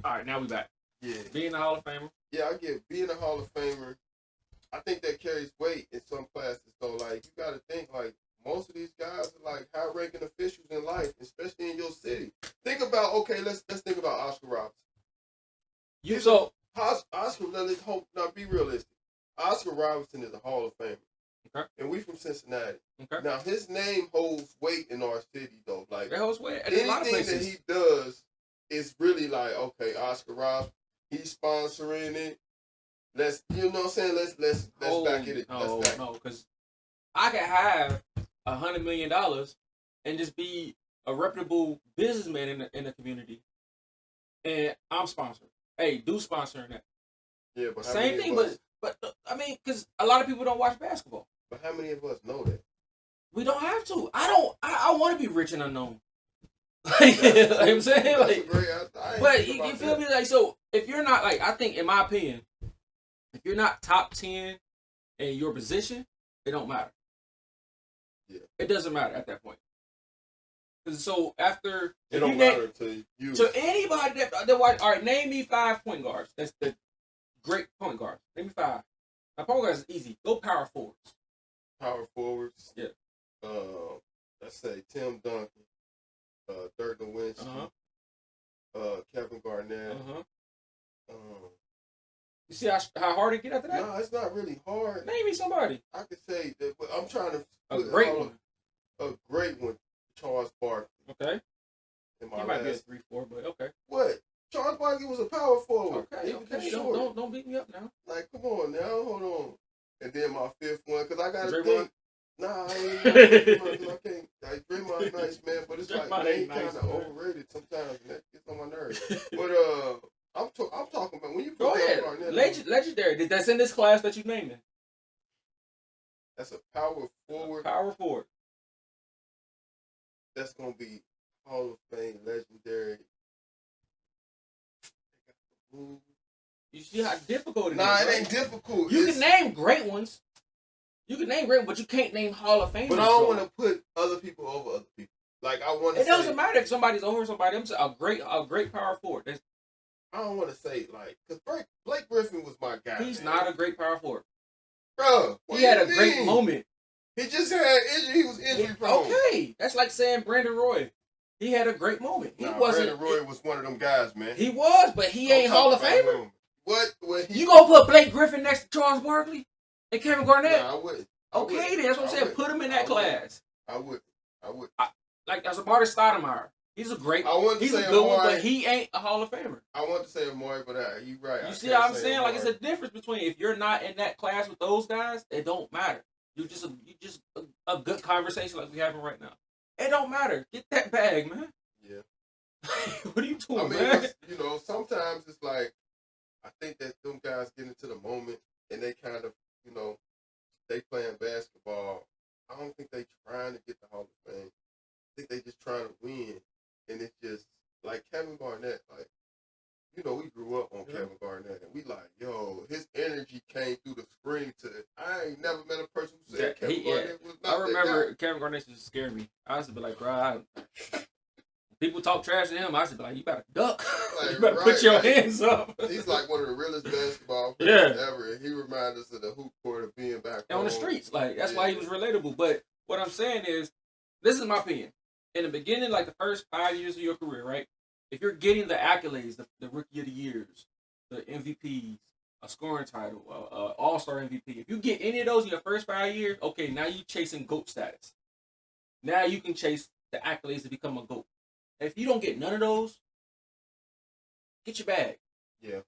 All right, now we back. Yeah. Being a Hall of Famer. Yeah, I get being a Hall of Famer. I think that carries weight in some classes though. Like you got to think like most of these guys are like high ranking officials in life, especially in your city. Think about let's think about Oscar Robertson. Oscar. Now be realistic. Oscar Robertson is a Hall of Famer. Okay. And we from Cincinnati. Okay. Now his name holds weight in our city though. Like it holds weight. Anything that he does is really like, okay, Oscar Robertson, he's sponsoring it. Let's you know what I'm saying? Let's back it. No, because I could have $100 million and just be a reputable businessman in the community. And I'm sponsored. Hey, do sponsoring that. Yeah, but same thing, but I mean, because a lot of people don't watch basketball. But how many of us know that? We don't have to. I want to be rich and unknown. Like, you know what I'm saying? Like, but you feel me? Like, so if you're not like, I think in my opinion, if you're not top 10 in your position, it don't matter. Yeah. It doesn't matter at that point. So after it don't matter to you. To anybody that watch, all right, name me 5 point guards. That's the great point guards. Name me 5. Now point guards is easy. Go power forwards. Power forwards. Yeah. Let's say Tim Duncan, Dirk Nowitzki, Kevin Garnett. You see how hard it get after that? No, it's not really hard. Name me somebody. I could say that, but I'm trying to a great one. A great one, Charles Barkley. Okay. He might be a 3-4, but okay. What? Charles Barkley was a power forward. Okay. Don't beat me up now. Like, come on now, hold on. And then my 5th one, because I got to think. Nah, I ain't Draymond, I can't. Like, Draymond's nice, man, but it's Draymond like, he kind of overrated sometimes, and that gets on my nerves. But, I'm talking about when you go ahead. Legendary. That's in this class that you named it. That's a power forward. Power forward. That's gonna be Hall of Fame, legendary. You see how difficult it is? Nah, it ain't difficult. You can name great ones. You can name great ones, but you can't name Hall of Fame. But I don't want to put other people over other people. Like I want to. It doesn't matter if somebody's over somebody. I'm saying a great power forward. I don't want to say like because Blake Griffin was my guy. He's not a great power forward, bro. He had a great moment. He just had injury. He was injury prone. Okay, that's like saying Brandon Roy. He had a great moment. He wasn't. Brandon Roy was one of them guys, man. He was, but he ain't Hall of Famer. What you gonna put Blake Griffin next to Charles Barkley and Kevin Garnett? Nah, I wouldn't. Okay, then that's what I'm saying. Put him in that class. I would. Like that's Marty Stoudemire. He's a great. He's a good one, but he ain't a Hall of Famer. I want to say Amari, but you right. You see how I'm saying? Like it's a difference between if you're not in that class with those guys, it don't matter. You just a good conversation like we having right now. It don't matter. Get that bag, man. Yeah. What are you doing, man? You know, sometimes it's like I think that them guys get into the moment and they kind of, you know, they playing basketball. I don't think they trying to get the Hall of Fame. I think they just trying to win. And it's just like Kevin Garnett, like, you know, we grew up on Kevin Garnett and we like, yo, his energy came through the screen to it. I ain't never met a person who said Kevin Garnett was not. I remember Kevin Garnett used to scare me. I used to be like, bro, people talk trash to him. I used to be like, you better duck. Like, you better put your hands up. He's like one of the realest basketball players ever. And he reminds us of the hoop court of being back on the streets. Like, that's why he was relatable. But what I'm saying is, this is my opinion. In the beginning, like the first 5 years of your career, right? If you're getting the accolades, the Rookie of the Years, the MVPs, a scoring title, All-Star MVP, if you get any of those in your first 5 years, okay, now you're chasing GOAT status. Now you can chase the accolades to become a GOAT. If you don't get none of those, get your bag. Yeah.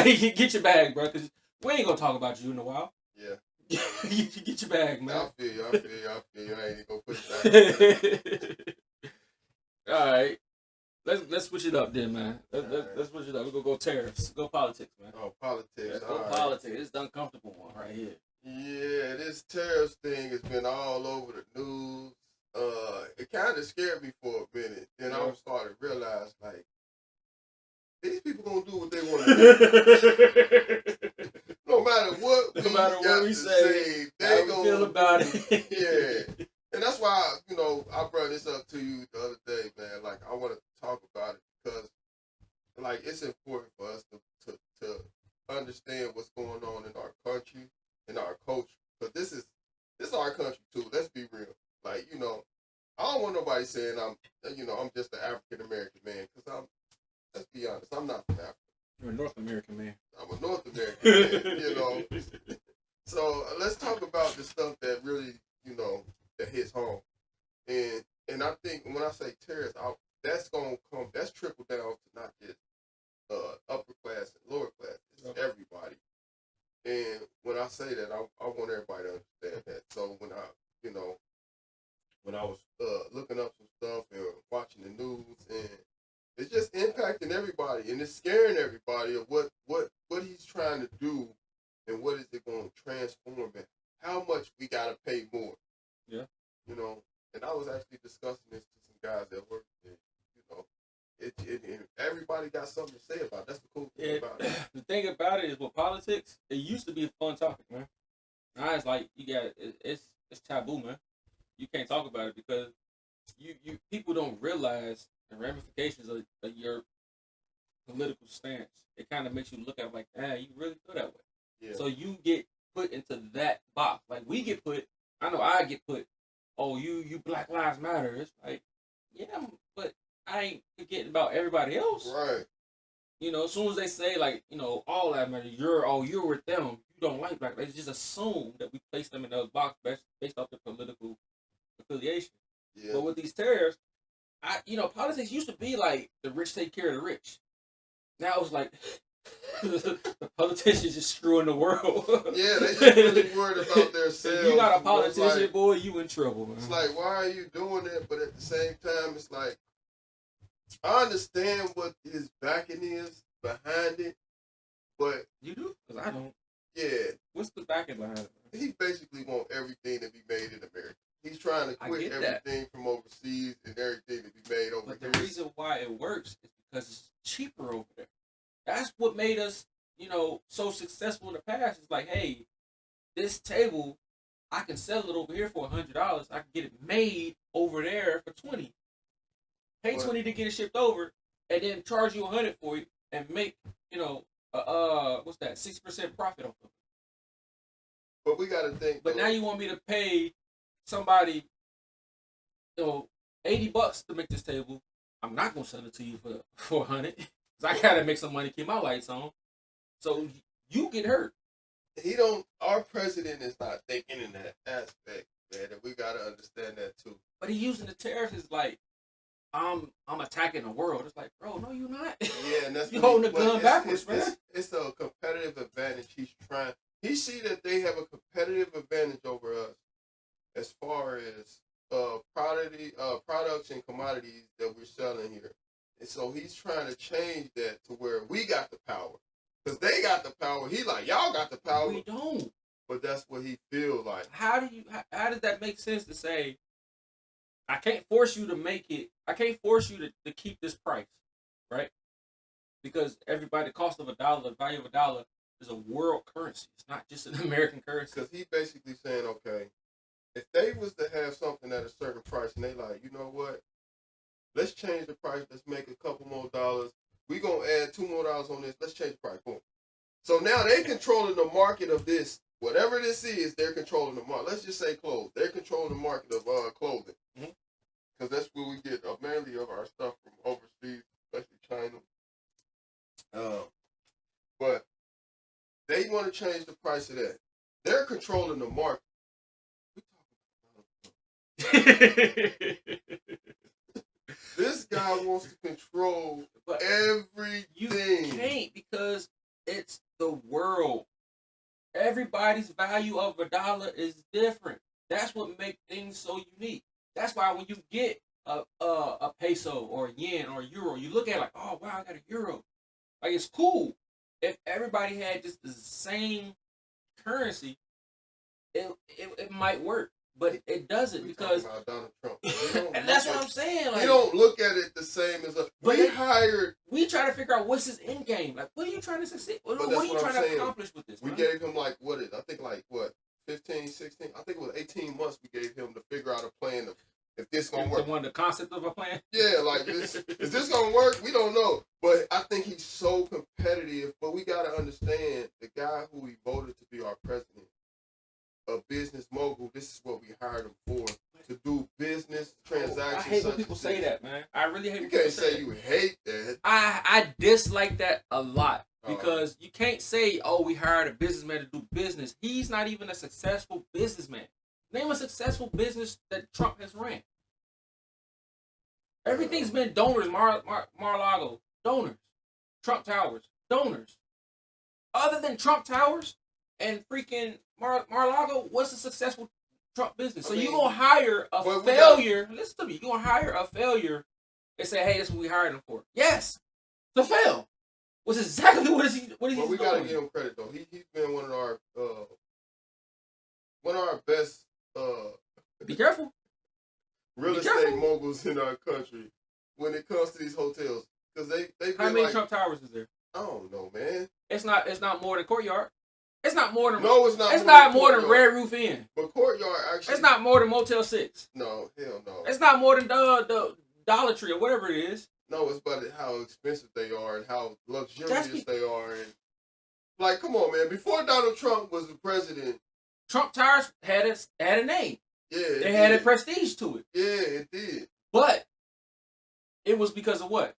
Get your bag, bro, because we ain't going to talk about you in a while. Yeah. Get your bag, man. I feel you. I ain't gonna put it back. All right. Let's switch it up then, man. Let's switch it up. We're gonna go tariffs. Go politics, man. Oh, politics. Go politics. It's the uncomfortable one right here. Yeah, this tariffs thing has been all over the news. It kind of scared me for a minute. Then I started to realize, like, these people gonna do what they want to do. No matter what we say, they gonna feel about it. Yeah. And that's why, you know, I brought this up to you the other day, man. Like, I want to talk about it because, like it's important for us to understand what's going on in our country and our culture, because this is our country too. Let's be real. Like, you know, I don't want nobody saying I'm just an African American man, because let's be honest, I'm not from Africa. You're a North American man. I'm a North American man, you know. So let's talk about the stuff that really, you know, that hits home. And I think when I say terrorists, that's trickle down to not just upper class and lower class. It's everybody. And when I say that, I want everybody to understand that. So when I was looking up some stuff and watching the news, and it's just impacting everybody, and it's scaring everybody of what he's trying to do, and what is it going to transform, and how much we got to pay more. Yeah. You know, and I was actually discussing this to some guys at work, and, you know, and everybody got something to say about it. That's the cool thing about it. The thing about it is, with politics, it used to be a fun topic, man. Now it's like it's taboo, man. You can't talk about it because you people don't realize the ramifications of your political stance. It kind of makes you look at it like, you really feel that way. Yeah. So you get put into that box. Like we get put. I know I get put. Oh, you Black Lives Matter. It's like, yeah, but I ain't forgetting about everybody else. Right. You know, as soon as they say, like, you know, all that matter, you're with them. You don't like Black. They just assume that we place them in those box based off their political affiliation. Yeah. But with these tariffs, politics used to be like the rich take care of the rich. Now it's like the politicians just screwing the world. Yeah, they just really worried about themselves. If you're not a politician, like, boy, you in trouble, man. It's like, why are you doing it? But at the same time, it's like, I understand what his backing is behind it, but you do? Because I don't. Yeah. What's the backing behind it? He basically wants everything to be made in America. He's trying to quit everything from overseas and everything to be made over here. But the reason why it works is because it's cheaper over there. That's what made us, so successful in the past. It's like, hey, this table, I can sell it over here for $100. I can get it made over there for $20. Pay $20 to get it shipped over, and then charge you $100 for it, and make, what's that, 6% profit off of it. But we got to think. But now you want me to pay somebody, $80 to make this table. I'm not gonna sell it to you for $100. I gotta make some money, keep my lights on. So you get hurt. Our president is not thinking in that aspect, man, and we gotta understand that too. But he using the tariffs as like, I'm attacking the world. It's like, bro, no, you're not. Yeah, and that's you holding the gun backwards, man. It's a competitive advantage. He see that they have a competitive advantage over us as far as products and commodities that we're selling here. And so he's trying to change that to where we got the power. Because they got the power. He like, y'all got the power. We don't. But that's what he feels like. How does that make sense to say, I can't force you to make it, I can't force you to keep this price, right? Because the cost of $1, the value of $1 is a world currency. It's not just an American currency. Because he basically saying, okay, if they was to have something at a certain price and they like, you know what? Let's change the price. Let's make a couple more dollars. We're going to add $2 more on this. Let's change the price. Boom. So now they're controlling the market of this. Whatever this is, they're controlling the market. Let's just say clothes. They're controlling the market of clothing. Because that's where we get mainly of our stuff from overseas, especially China. But they want to change the price of that. They're controlling the market. This guy wants to control everything. You can't, because it's the world. Everybody's value of $1 is different. That's what makes things so unique. That's why when you get a peso or a yen or a euro, you look at it like, oh wow, I got a euro. Like, it's cool. If everybody had just the same currency, it might work. But it doesn't, because about Donald Trump. and that's what I'm saying. Like, we don't look at it the same as we try to figure out what's his end game. Like, what are you trying to succeed? What are you trying to accomplish with this? We gave him 15, 16. I think it was 18 months we gave him to figure out a plan if this gonna work. The concept of a plan. Yeah, like is this gonna work? We don't know. But I think he's so competitive. But we gotta understand the guy who we voted to be our president, a business mogul. This is what we hired him for, to do business transactions. I hate when people say that, man. I really hate. You when people can't say say you hate that. I dislike that a lot because you can't say, "Oh, we hired a businessman to do business." He's not even a successful businessman. Name a successful business that Trump has ran. Everything's been donors. Mar-a-Lago, donors. Trump Towers, donors. Other than Trump Towers and freaking Mar-a-Lago, what's a successful Trump business? So you're going to hire a failure. Listen to me. You're going to hire a failure and say, hey, that's what we hired him for. Yes, to fail. Was exactly what he's doing. We got to give him credit, though. He's been one of our best be careful. Real estate moguls in our country when it comes to these hotels. Because they how many Trump Towers is there? I don't know, man. It's not more than Courtyard. It's not more than it's not. It's not more than Red Roof Inn. But Courtyard actually. It's not more than Motel 6. No, hell no. It's not more than the Dollar Tree or whatever it is. No, it's about how expensive they are and how luxurious they are. And like, come on, man. Before Donald Trump was the president, Trump Towers had a name. Yeah, they had a prestige to it. Yeah, it did. But it was because of what?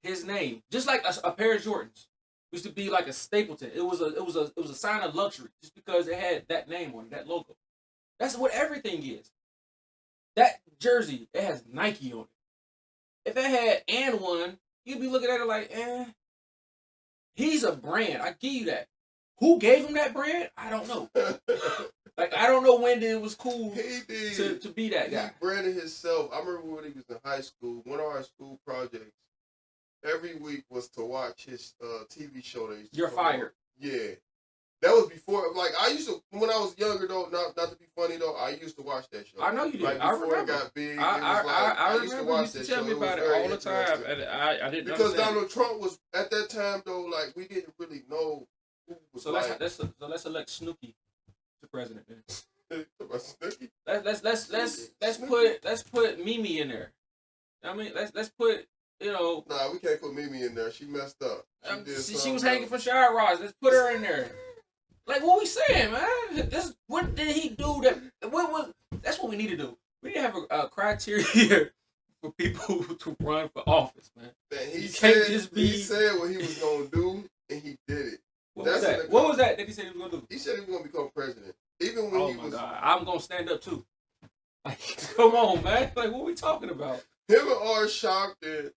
His name. Just like a pair of Jordans used to be like a Stapleton. It was a sign of luxury just because it had that name on it, that logo. That's what everything is. That jersey, it has Nike on it. If it had and one, you'd be looking at it like, he's a brand. I give you that. Who gave him that brand? I don't know. Like, I don't know when it was cool to be that guy. He branded himself. I remember when he was in high school, one of our school projects every week was to watch his TV show. That You're Fired. Yeah. That was before, like, I used to, when I was younger, though, not to be funny, though, I used to watch that show. I know you did. Like, I before remember. It got big, I used to watch that show. Tell me about it all the time. I didn't because understand. Donald Trump was, at that time, though, like, we didn't really know who was so let's elect Snooki to president then. Snooki? Let's put Mimi in there. I mean, let's put, you know. Nah, we can't put Mimi in there. She messed up. She was hanging from shower rods. Let's put her in there. Like, what we saying, man? What did he do that's what we need to do. We need to have a criteria for people to run for office, man. He said what he was going to do, and he did it. What was that he said he was going to do? He said he was going to become president. Even when he was... God. I'm going to stand up, too. Like, come on, man. Like, what are we talking about? Him and R. Sharpton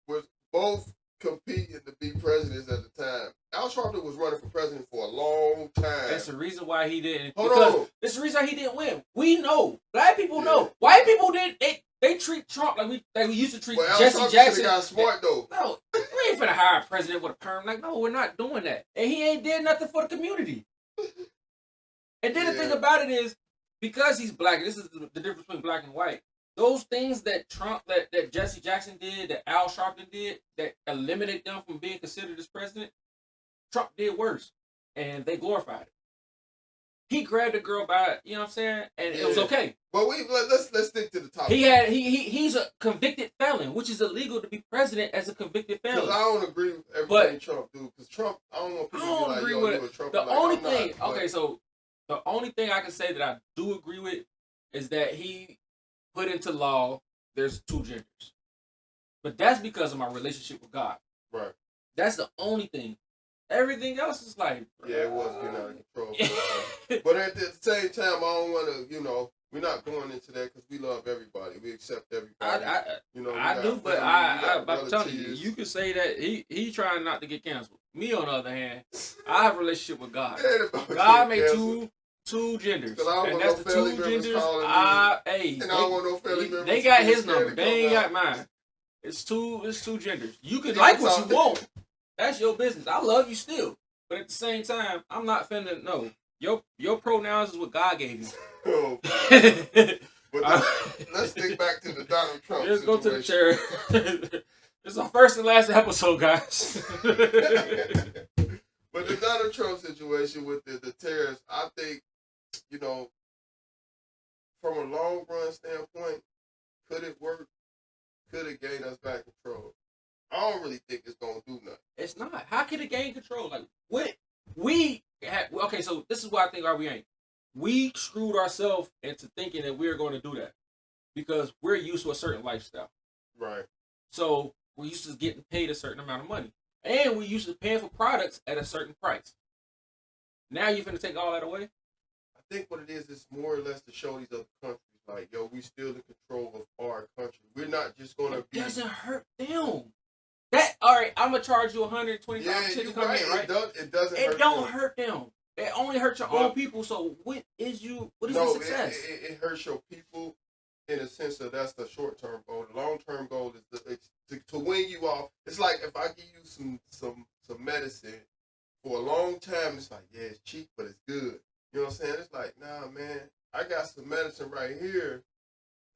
was both competing to be presidents at the time. Al Sharpton was running for president for a long time. That's the reason why he didn't. Hold on. It's the reason why he didn't win. We know. Black people know. White people didn't. They treat Trump like we used to treat Jesse Jackson. Got smart though. No, we ain't finna hire a president with a perm. Like, no, we're not doing that. And he ain't did nothing for the community. And then the thing about it is, because he's black, and this is the difference between black and white. Those things that that Jesse Jackson did, that Al Sharpton did, that eliminated them from being considered as president, Trump did worse, and they glorified it. He grabbed a girl by, you know what I'm saying, and it was okay. But let's stick to the topic. He's a convicted felon, which is illegal to be president as a convicted felon. Because I don't agree with everything Trump do. Because Trump, I don't want people to be like, yo, you a Trump. The only thing, so the only thing I can say that I do agree with is that he put into law there's two genders, but that's because of my relationship with God. Right. That's the only thing. Everything else is like, it was getting out of control. But at the same time, I don't want to, we're not going into that because we love everybody. We accept everybody. I do, but I'm telling you, you could say that he trying not to get canceled. Me, on the other hand, I have a relationship with God. God made two genders, and that's the two genders. And I don't want no family members. They got his number. They ain't got mine. It's two genders. You can like what you want. That's your business. I love you still, but at the same time, I'm not finna. No, your pronouns is what God gave you. Oh, but let's think back to the Donald Trump. Let's go to the chair. This is our first and last episode, guys. But the Donald Trump situation with the tariffs, I think, from a long run standpoint, could it work? Could it gain us back control? I don't really think it's gonna do nothing. It's not. How can it gain control? Like what we had? Okay, so this is why I think we ain't. We screwed ourselves into thinking that we're going to do that because we're used to a certain lifestyle. Right. So we're used to getting paid a certain amount of money, and we're used to paying for products at a certain price. Now you're gonna take all that away? I think what it is more or less to show these other countries, like, yo, we still in control of our country. We're not just gonna be. It doesn't hurt them. That all right? I'm gonna charge you 125 to come right. in, right? It doesn't. It don't them. hurt them. It only hurts your own people. So what is the success? It hurts your people in a sense that that's the short term goal. The long term goal is to win you off. It's like if I give you some medicine for a long time, it's like, yeah, it's cheap, but it's good. You know what I'm saying? It's like, nah, man, I got some medicine right here.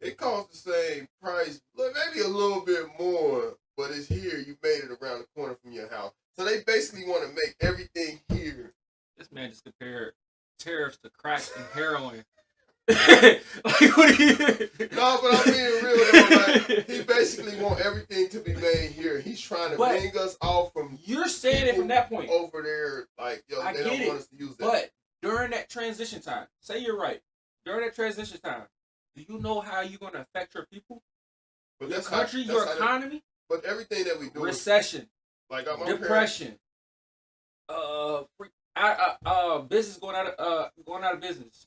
It costs the same price, maybe a little bit more, but it's here. You made it around the corner from your house. So they basically want to make everything here. This man just compared tariffs to crack and heroin. Like, what are you? No, but I'm being real though. Like, he basically want everything to be made here. He's trying to bring us off from. You're saying it from that point over there. Like, yo, they don't want us to use that. But during that transition time, say you're right. During that transition time, do you know how you're going to affect your people, but your country, your economy? But everything that we do, recession, like depression, business going out of business.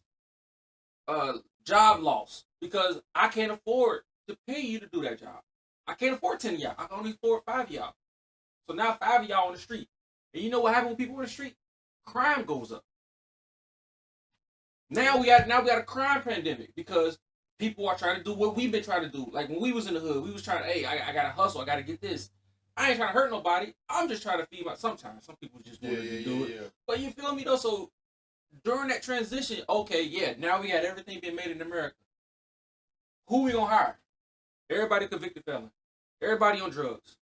Job loss because I can't afford to pay you to do that job. I can't afford 10 of y'all. I can only afford 5 of y'all. So now 5 of y'all on the street. And you know what happens when people on the street? Crime goes up. Now we got a crime pandemic because people are trying to do what we've been trying to do. Like when we was in the hood, we was trying to, hey, I gotta hustle, I gotta get this. I ain't trying to hurt nobody. I'm just trying to feed my. Sometimes some people just want to do it. Yeah. But you feel me though? So during that transition, okay, yeah, now we got everything being made in America. Who we gonna hire? Everybody convicted felon. Everybody on drugs.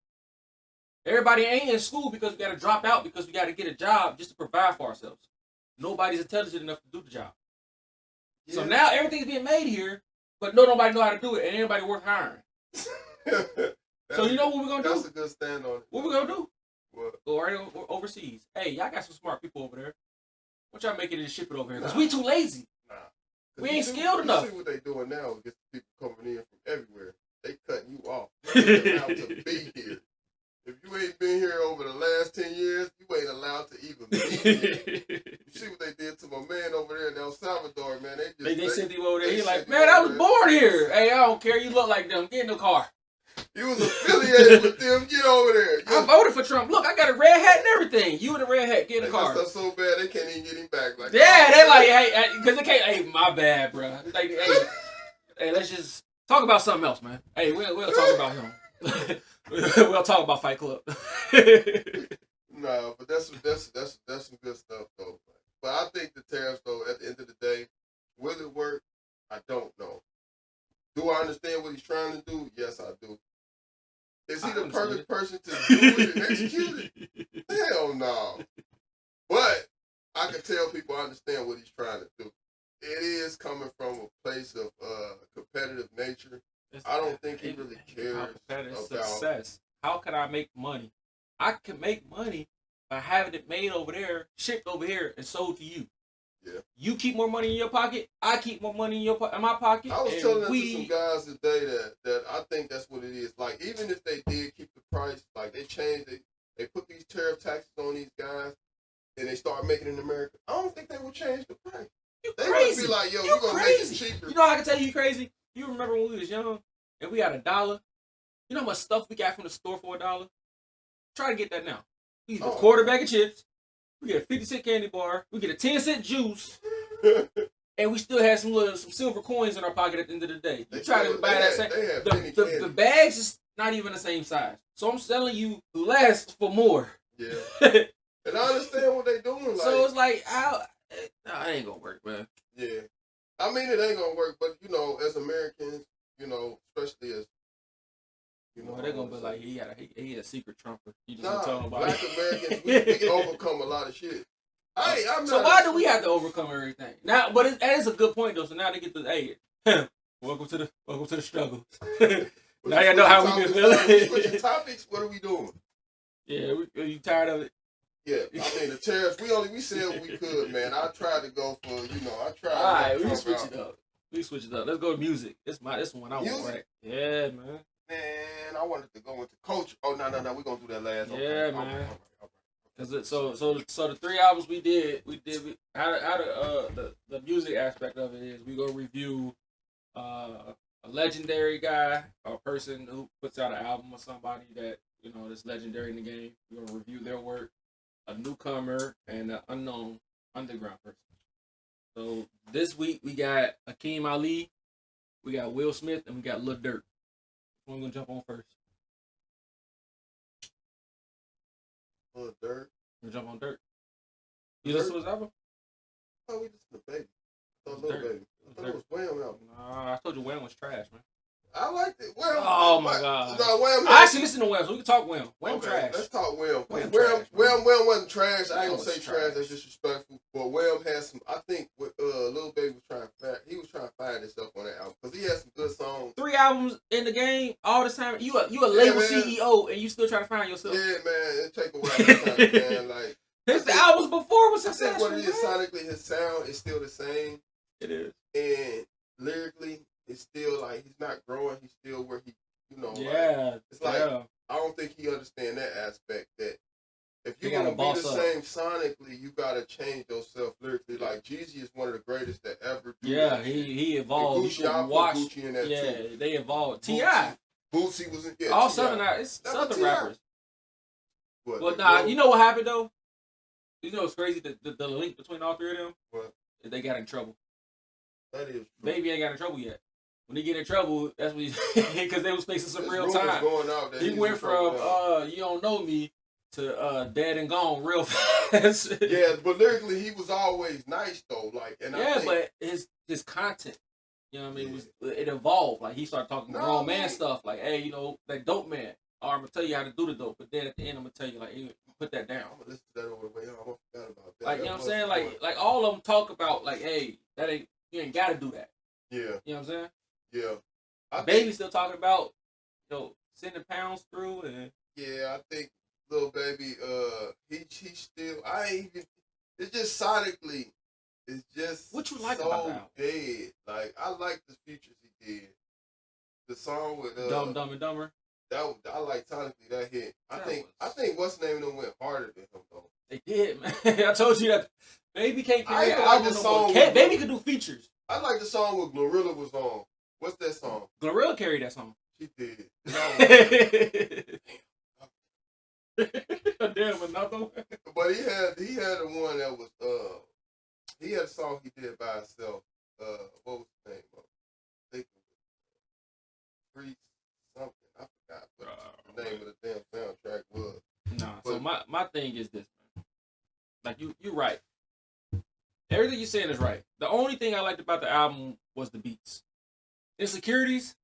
Everybody ain't in school because we got to drop out because we got to get a job just to provide for ourselves. Nobody's intelligent enough to do the job. Yeah. So now everything's being made here, but nobody know how to do it, and anybody worth hiring. So you know what we're gonna do? That's a good stand on it. What we're gonna do? What? Go right overseas. Hey, y'all got some smart people over there. What y'all making it and ship it over here? Because we too lazy. Nah. We ain't skilled enough. You see what they doing now with people coming in from everywhere. They cutting you off. You're allowed to be here. If you ain't been here over the last 10 years, you ain't allowed to even be here. You see what they did to my man over there in El Salvador, man. They sent him over there. He like, man, I was born here. Hey, I don't care. You look like them. Get in the car. You was affiliated with them. Get over there. I voted for Trump. Look, I got a red hat and everything. You in a red hat. Get in the car. They messed up so bad they can't even get him back. Like, yeah, they like, hey, because they can't. Hey, my bad, bro. Like, hey, let's just talk about something else, man. Hey, we'll talk about him. We'll talk about Fight Club. No, but that's some good stuff though. But I think the tariffs though, at the end of the day, will it work? I don't know. Do I understand what he's trying to do? Yes, I do. Is he the perfect person to do it and execute it? Hell no. But I can tell people I understand what he's trying to do. It is coming from a place of competitive nature. I don't think he really cares about success. How can I make money? I can make money by having it made over there, shipped over here, and sold to you. Yeah. You keep more money in your pocket. I keep more money in my pocket. I was telling that to some guys today that I think that's what it is. Like, even if they did keep the price, like they changed it, they put these tariff taxes on these guys, and they start making it in America. I don't think they will change the price. They crazy. Would be like, yo, you're gonna make it cheaper. You know how I can tell you crazy? You remember when we was young and we had $1? You know how much stuff we got from the store for $1? Try to get that now. We get a quarter bag of chips. We get a 50-cent candy bar. We get a 10-cent juice. And we still had some silver coins in our pocket at the end of the day. You try to buy that same. The bags is not even the same size. So I'm selling you less for more. Yeah. And I understand what they're doing. Like, so it's like, it ain't gonna work, man. Yeah. I mean, it ain't gonna work, but, you know, as Americans, you know, especially as, you know, they're gonna be like, he a secret Trumper. He just tell nobody. Black Americans, we overcome a lot of shit. So why do we have to overcome everything? Now, but that is a good point though. So now they get to, hey, Welcome to the struggle. Well, Now y'all know how we been feeling. Switching topics. What are we doing? Yeah, you tired of it? Yeah, I mean the tariffs. We said what we could, man. I tried to go for I tried. All right, to we switch it up. Let's go to music. This one I want, right? Yeah, man. Man, I wanted to go into culture. Oh no, we're gonna do that last. Yeah, man. Cause so the 3 albums we did how the music aspect of it is we gonna review a legendary guy, a person who puts out an album or somebody that that's legendary in the game. We're gonna review their work, a newcomer and an unknown underground person. So this week we got Akeem Ali, we got Will Smith, and we got Lil Durk. Which one gonna jump on first? Lil Durk. We're gonna jump on Durk. You listen to his album? Oh, we listen to Baby. I thought Lil Baby. I thought it was Wham album. Nah, I told you Wham was trash, man. I liked it. Wham. Oh my god. No, Wham. I actually listen to Wham, so we can talk Wham. Wham trash. Let's talk Wham. Wham wasn't trash. I ain't gonna say trash. That's disrespectful. But Wham had some. I think what Lil Baby was trying to find himself on that album because he had some good songs. 3 albums in the game all this time. You a label CEO and you still trying to find yourself. Yeah, man. It take a while sometimes, man. Like his albums before was successful. I think what it is sonically, his sound is still the same. It is. And lyrically, it's still like he's not growing. He's still where he, Yeah. Like, it's like I don't think he understand that aspect. That if you gotta want to be the boss same sonically, you gotta change yourself lyrically. Like Jeezy is one of the greatest that ever. Yeah, he evolved. And Gucci, I put Gucci in that too. They evolved. Ti. Bootsy was in. Yeah, all Southern. It's Southern rappers. But nah, you know what happened though? You know what's crazy? The link between all 3 of them. What? They got in trouble. That is true. Baby ain't got in trouble yet. When he get in trouble, that's when because they was facing some real time. Going out that he went from you don't know me to dead and gone real fast. Yeah, but lyrically he was always nice though. Like but his content, you know what I mean, it evolved. Like he started talking grown man stuff, like, hey, that dope man. Or I'm gonna tell you how to do the dope, but then at the end I'm gonna tell you like, hey, put that down. I'm gonna listen to that over the way home. I forgot about that. Like, you know what I'm saying? Like all of them talk about like, hey, you ain't gotta do that. Yeah. You know what I'm saying? Yeah. Baby still talking about, sending pounds through and. Yeah, I think Lil Baby, he still. I ain't even. It's just sonically, it's just. What you like so about that? Dead. Like I like the features he did. The song with Dumb and Dumber. I like sonically that hit. I think what's the name of them went harder than him though. They did, man. I told you that. Baby can't carry an like album the no song. more. Baby could do features. I like the song with Glorilla was on. What's that song? Glorilla carried that song. She did. Damn, another. But he had the one that was he had a song he did by himself. What was the name of it? I think it was Free something. I forgot what the name of the damn soundtrack was. Nah. So my thing is this, man. Like you're right. Everything you're saying is right. The only thing I liked about the album was the beats. Insecurities,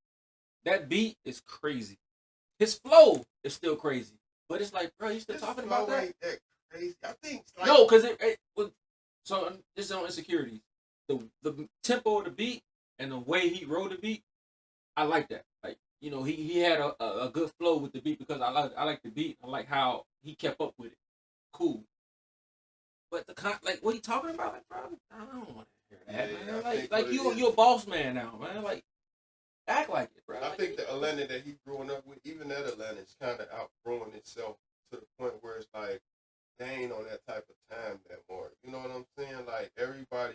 that beat is crazy. His flow is still crazy. But it's like, bro, you still talking about that? Ain't that crazy. I think like, no, because so this is on Insecurities. The tempo of the beat and the way he wrote the beat, I like that. Like, he had a good flow with the beat because I like the beat. I like how he kept up with it. Cool. But like what he talking about, like, bro, I don't want to hear that, man. Like you a boss man now, man. Like, act like it, bro. I think the Atlanta that he growing up with, even that Atlanta is kind of outgrowing itself to the point where it's like they ain't on that type of time that more. You know what I'm saying? Like everybody,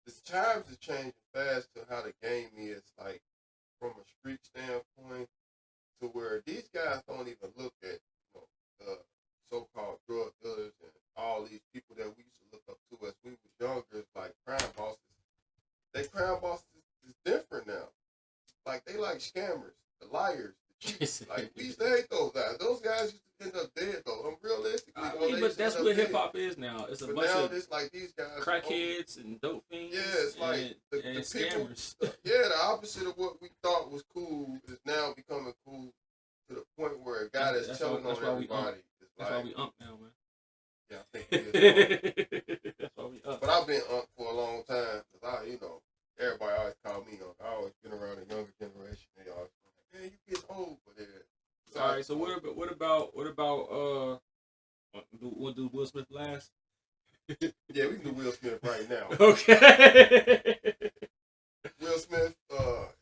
the times is changing fast to how the game is. Like from a street standpoint, to where these guys don't even look at so-called drug dealers and all these people that we used to look up to as we was younger, like crime bosses. They crime bosses is different now. Like they like scammers, the liars, the cheats. Like we used to hate those guys. Those guys used to end up dead though. Realistically, but that's what hip hop is now. It's a bunch of it's like these guys crackheads and dope fiends. Yeah, it's like the scammers. Yeah, the opposite of what we thought was cool is now becoming cool to the point where a guy that's telling on everybody. That's why we now, man. Yeah, I think it is. That's why we But I've been for a long time because everybody always call me young. I always been around the younger generation. They always like, man, you get old for that. All right. So what about we'll do Will Smith last? Yeah, we can do Will Smith right now. Okay. Will Smith,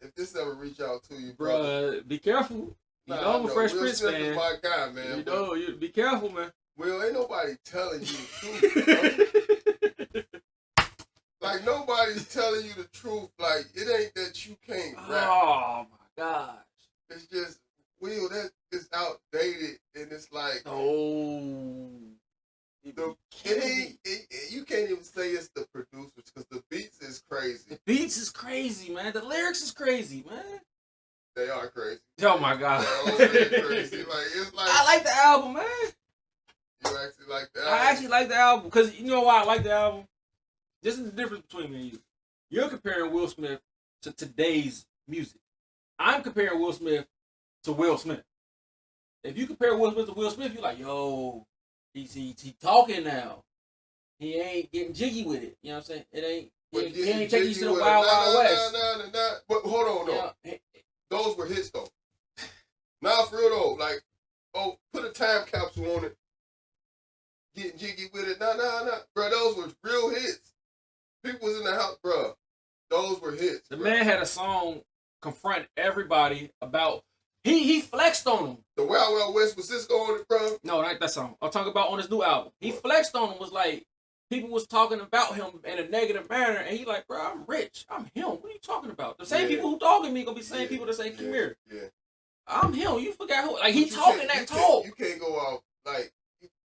if this ever reach out to you, Bruh, be careful. You know I'm a Fresh Prince Will fan. Smith is my guy, man. You know, you be careful, man. Will, ain't nobody telling you the truth. Like, nobody's telling you the truth. Like, it ain't that you can't rap. Oh, my gosh. It's just, Will, that is outdated, and it's like... Oh. You can't even say it's the producers, because the beats is crazy. The beats is crazy, man. The lyrics is crazy, man. They are crazy. Oh, my God. They're crazy. Like, it's like... I like the album, man. You actually like the album? I actually like the album, because you know why I like the album? This is the difference between me and you. You're comparing Will Smith to today's music. I'm comparing Will Smith to Will Smith. If you compare Will Smith to Will Smith, you're like, yo, he talking now. He ain't getting jiggy with it. You know what I'm saying? It ain't. He ain't taking you to the Wild Wild West. But hold on, though. Yeah. Those were hits, though. Nah, for real, though. Like, put a time capsule on it. Getting jiggy with it. Nah. Bro, those were real hits. People was in the house, bro. Those were hits. The man had a song confront everybody about. He flexed on them. The Wild Wild West, was this on it, bro? No, not that song. I'm talking about on his new album. He flexed on them. Was like people was talking about him in a negative manner, and he like, bro, I'm rich. I'm him. What are you talking about? The same people who dogging me gonna be the same people that say come here. Yeah. I'm him. You forgot who? Like he talking that talk. You can't go out like.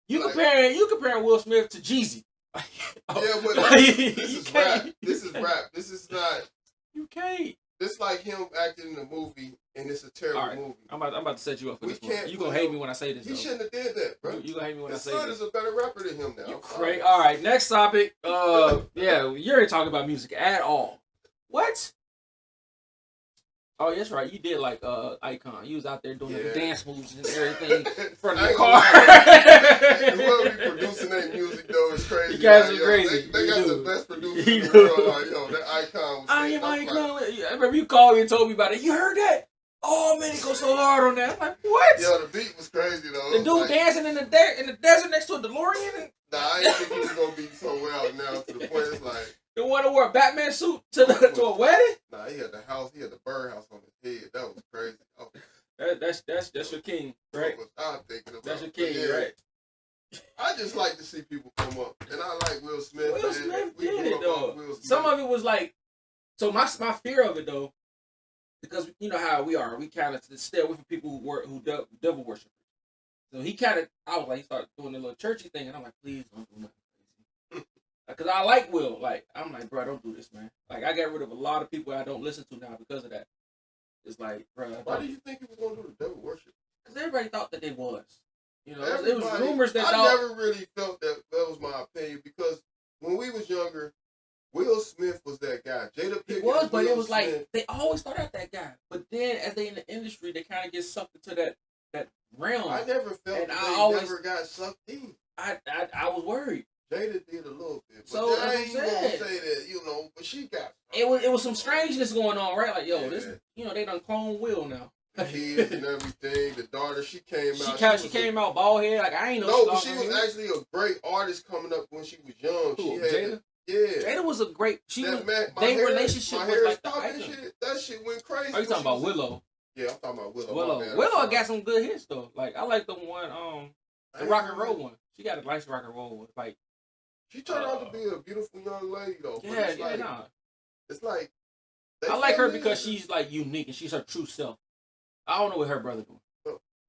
You comparing Will Smith to Jeezy. Yeah, but this is rap. This is rap. This is not. You can't. It's like him acting in a movie, and it's a terrible movie. I'm about to set you up for this. You gonna hate me when I say this. He shouldn't have did that, bro. You gonna hate me when I say this. His son is a better rapper than him now. You crazy? All right, next topic. Yeah, you ain't talking about music at all. What? Oh, that's right. You did like Icon. You was out there doing the dance moves and everything in front of the car. Whoever be producing that music though is crazy. You guys are crazy. They got the best producer in the world. Like, yo, that Icon was I am Icon. I remember you called me and told me about it. You heard that? Oh man, he goes so hard on that. I'm like, what? Yo, the beat was crazy though. The dude dancing in the desert next to a DeLorean. Nah, I didn't think he was gonna be so well now to the point it's like. The one who wore a Batman suit to a wedding? Nah, he had the house. He had the birdhouse on his head. That was crazy. Oh. That's your king, right? That's what I'm thinking about. That's your king, right? I just like to see people come up, and I like Will Smith. Will Smith did it though. Some of it was like, so my fear of it though, because you know how we are. We kind of stay away from people who devil worship. So he kind of, I was like, he started doing the little churchy thing, and I'm like, please don't do nothing. Because I like Will. Like, I'm like, bro, don't do this, man. Like, I got rid of a lot of people I don't listen to now because of that. It's like, bro. Why do you think he was going to do the devil worship? Because everybody thought that they was. You know, it was rumors that I never really felt that was my opinion because when we was younger, Will Smith was that guy. Jada Pinkett. He was, but it was like, they always thought out that guy. But then as they in the industry, they kind of get sucked into that realm. I never felt and that they never got sucked in. I was worried. Jada did a little bit, but so I ain't gonna say that, you know. But she got it was some strangeness going on, right? Like, yo, this, you know, they done clone Will now. The kids and everything. The daughter, she came out. She came out bald head. Like, I ain't know. No, but she was actually a great artist coming up when she was young. Who, she had Jada? Jada was a great. Their relationship was like the icon. That shit went crazy. Are you talking about Willow? Yeah, I'm talking about Willow. Willow got some good hits though. Like I like the one, the rock and roll one. She got a nice rock and roll one. Like she turned out to be a beautiful young lady though. Yeah, It's like I like her because she's like unique and she's her true self. I don't know what her brother doing.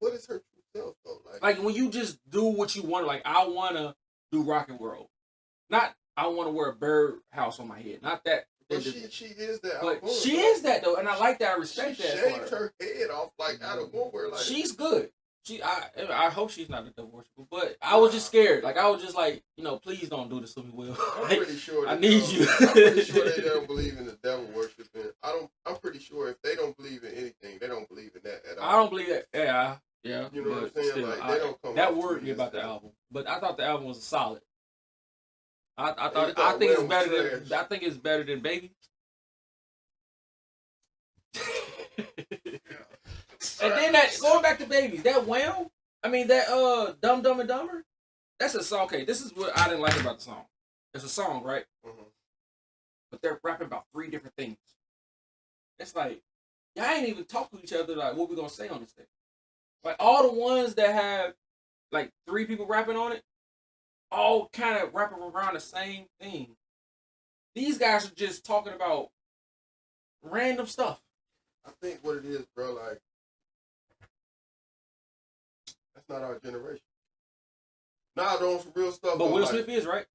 What is her true self though? Like when you just do what you want. Like I want to do rock and roll, not I want to wear a bird house on my head. Not that. But she is that. But she is that though, and I like that. I respect that. She shaved her head off like out of nowhere. Like she's good. I hope she's not a devil worshiper, but I was just scared. Like I was just like, you know, please don't do this to me, Will. I'm pretty sure. I need you. I'm pretty sure they don't believe in the devil worshiping. I'm pretty sure if they don't believe in anything, they don't believe in that at all. I don't believe that. Yeah. You know what I'm saying? Still, like they don't come. That worried me about the album, but I thought the album was solid. I think it's better than Baby. And then that going back to babies, that Wham, I mean that Dumb Dumb and Dumber, that's a song. Okay, this is what I didn't like about the song. It's a song, right? Mm-hmm. But they're rapping about 3 different things. It's like y'all ain't even talk to each other like what we gonna say on this thing. Like all the ones that have like 3 people rapping on it, all kind of rapping around the same thing. These guys are just talking about random stuff. I think what it is, bro, like that's not our generation. Nah, they're on some real stuff. But though, Will like, Smith is, right?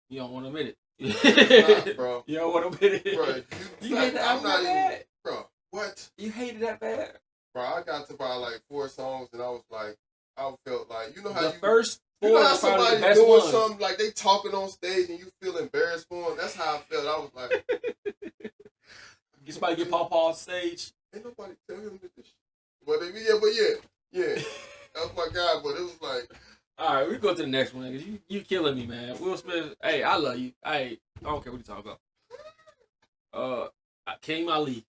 You don't want to admit it's it. not, bro. You don't want to admit it. Bro, You hate that album that bad? Bro, what? You hated that bad? Bro, I got to about like 4 songs and I was like, I felt like, you know how The you first you 4 know how are probably somebody the best doing ones. something like they talking on stage and you feel embarrassed for them? That's how I felt. I was like, Somebody get Paw Paw on stage. ain't nobody tell him to this shit. But yeah. That was my guy, but it was like, All right, we go to the next one because you killing me, man. Will Smith, hey, I love you. I don't care what you talking about. Hakeem Ali.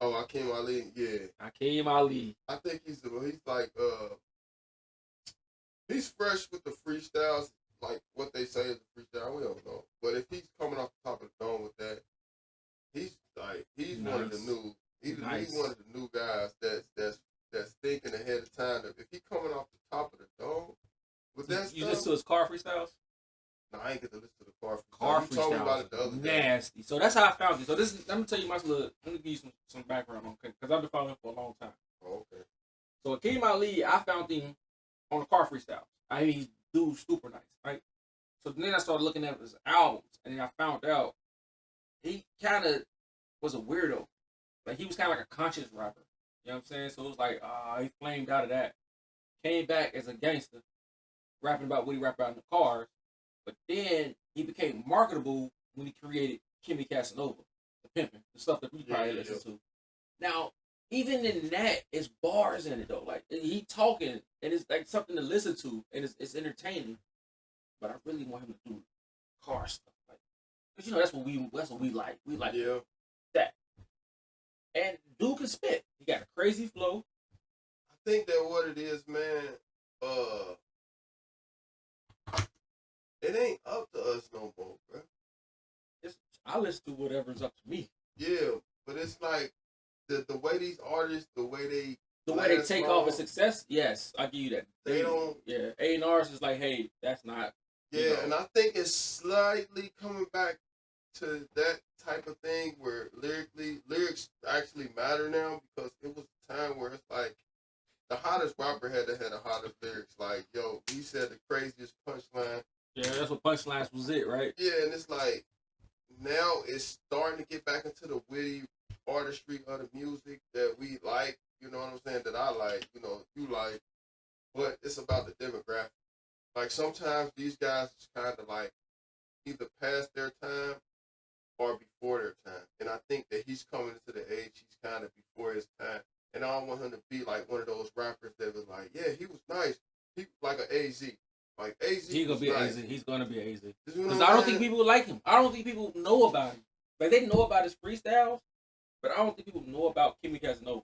oh, Hakeem Ali, yeah. Hakeem Ali. I think he's like he's fresh with the freestyles, like what they say is a freestyle. We don't know, but if he's coming off the top of the dome with that, he's one of the Nice. new he's Nice. one of the new guys that's thinking ahead of time. If he coming off the top of the dome with that You stuff, listen to his car freestyles? no, I ain't get to listen to the car freestyle. Car You told me about it the other freestyles. day. Nasty. So that's how I found you. So this is, let me tell you my little, let me give you some background on because I've been following him for a long time. Oh, okay. So Hakeem Ali, I found him on the car freestyle. I mean, he's dude super nice, right? So then I started looking at his albums, and then I found out he kind of was a weirdo. Like he was kind of like a conscious rapper. You know what I'm saying? So it was like, he flamed out of that. Came back as a gangster, rapping about what he rapped about in the cars. But then he became marketable when he created Kimmy Casanova, the pimping, the stuff that we probably listen to. Now, even in that, it's bars in it though. Like he talking, and it's like something to listen to, and it's entertaining. But I really want him to do car stuff, like, cause you know that's what we like. We like that. And dude can spit. He got a crazy flow. I think that what it is, man. It ain't up to us no more, bro. I listen to whatever's up to me. Yeah, but it's like the way these artists, the way they take off a success. Yes, I give you that. They don't. Yeah, A&R's is like, hey, that's not. Yeah, and I think it's slightly coming back to that type of thing where lyrics actually matter now, because it was a time where it's like the hottest rapper had the hottest lyrics. Like, yo, he said the craziest punchline. Yeah, that's what punchlines was it, right? Yeah, and it's like now it's starting to get back into the witty artistry of the music that we like. You know what I'm saying? That I like. You know, you like. But it's about the demographic. Like sometimes these guys is kind of like either past their time or before their time. And I think that he's coming into the age he's kind of before his time. And I don't want him to be like one of those rappers that was like, yeah, he was nice. He like an AZ. Like AZ. He's gonna be nice. AZ. He's gonna be AZ. Because I don't think people like him. I don't think people know about him. Like they know about his freestyles, but I don't think people know about Kimmy Casanova.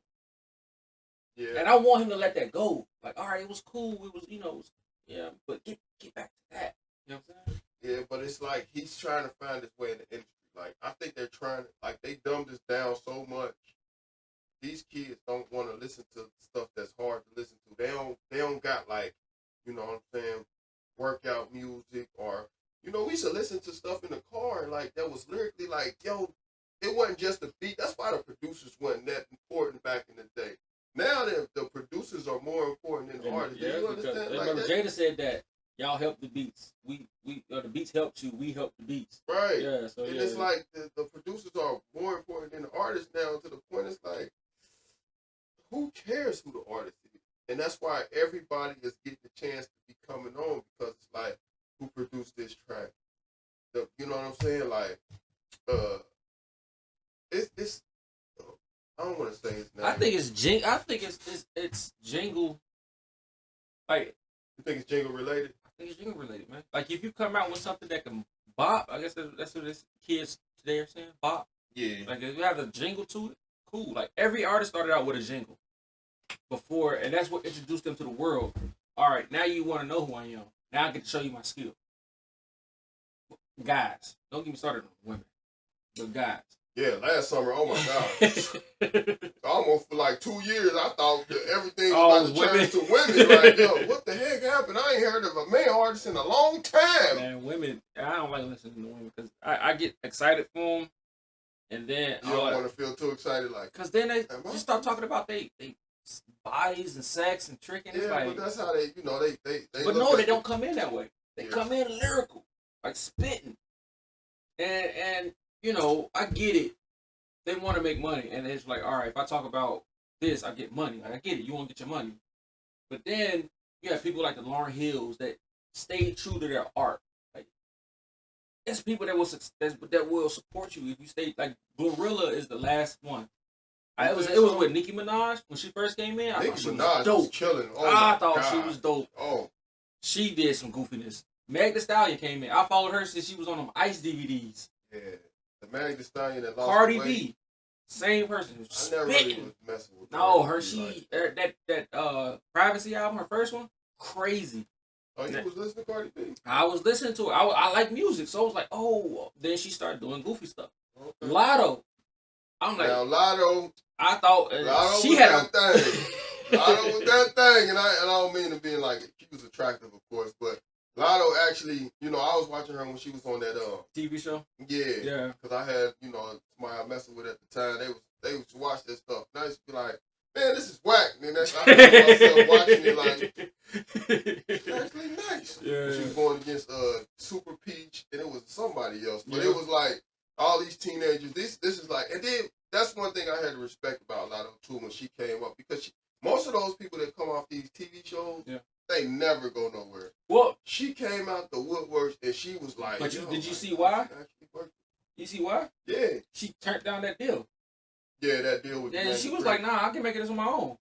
Yeah. And I want him to let that go. Like, all right, it was cool. It was, you know, yeah, but get back to that. You know what I'm saying? Yeah, but it's like he's trying to find his way in the industry. Like I think they're trying to, like they dumbed this down so much. These kids don't want to listen to stuff that's hard to listen to. They don't got like, you know what I'm saying, workout music, or you know, we used to listen to stuff in the car and like that was lyrically like, yo, it wasn't just a beat. That's why the producers wasn't that important back in the day. Now the producers are more important than the artists. Yeah, you understand? Like remember that? Jada said that y'all help the beats. We the beats helped you. We help the beats. Right. Yeah. So and yeah, it's like the producers are more important than the artists now, to the point it's like, who cares who the artist is? And that's why everybody is getting the chance to be coming on, because it's like, who produced this track? You know what I'm saying? Like, it's I don't want to say his name. I think it's Jingle. Like, you think it's Jingle related? I think it's Jingle related, man. Like if you come out with something that can bop, I guess that's what this kids today are saying, bop. Yeah. Like if you have a jingle to it, cool. Like every artist started out with a jingle before, and that's what introduced them to the world. All right, now you want to know who I am. Now I get to show you my skill. Guys, don't get me started on women, but guys. Yeah, last summer, oh my God. Almost for like 2 years, I thought that everything was about to turn to women. Like, yo, what the heck happened? I ain't heard of a male artist in a long time. Man, women, I don't like listening to women because I get excited for them, and then you don't want to feel too excited, like. Because then they just start talking about they bodies and sex and tricking. Yeah, it's like, but that's how they, you know, they. But no, they don't come in that way. They come in lyrical, like spitting, and you know, I get it. They want to make money, and it's like, all right, if I talk about this, I get money. Like, I get it. You want to get your money, but then you have people like the Lauryn Hills that stay true to their art. Like, it's people that will support you if you stay. Like, Glorilla is the last one. It was with Nicki Minaj when she first came in. I thought she was dope. Was killing. I thought she was dope. Oh, she did some goofiness. Meg Thee Stallion came in. I followed her since she was on them Ice DVDs. Yeah, the Meg Thee Stallion that lost Cardi B, same person. I never really was messing with her. No, that Privacy album, her first one, crazy. Oh, you was listening to Cardi B? I was listening to it. I like music, so I was like, oh. Then she started doing goofy stuff. Okay. Lotto. I'm like, now Lotto. I thought Lotto she had that thing. Lotto was that thing, and I don't mean to be like she was attractive, of course, but Lotto actually, you know, I was watching her when she was on that TV show. Yeah, because I had, you know, somebody I was messing with at the time. They used to watch that stuff. And I used to be like, man, this is whack. And then I found myself watching it like, it's actually nice. Yeah. She was going against Super Peach, and it was somebody else, but it was like all these teenagers. This is like, and then that's one thing I had to respect about Lotto too when she came up, because most of those people that come off these TV shows, they never go nowhere. Well, she came out the woodworks and she was like, but did you see why? You see why? Yeah. She turned down that deal. Yeah, that deal with. Yeah, she was like, nah, I can make this on my own.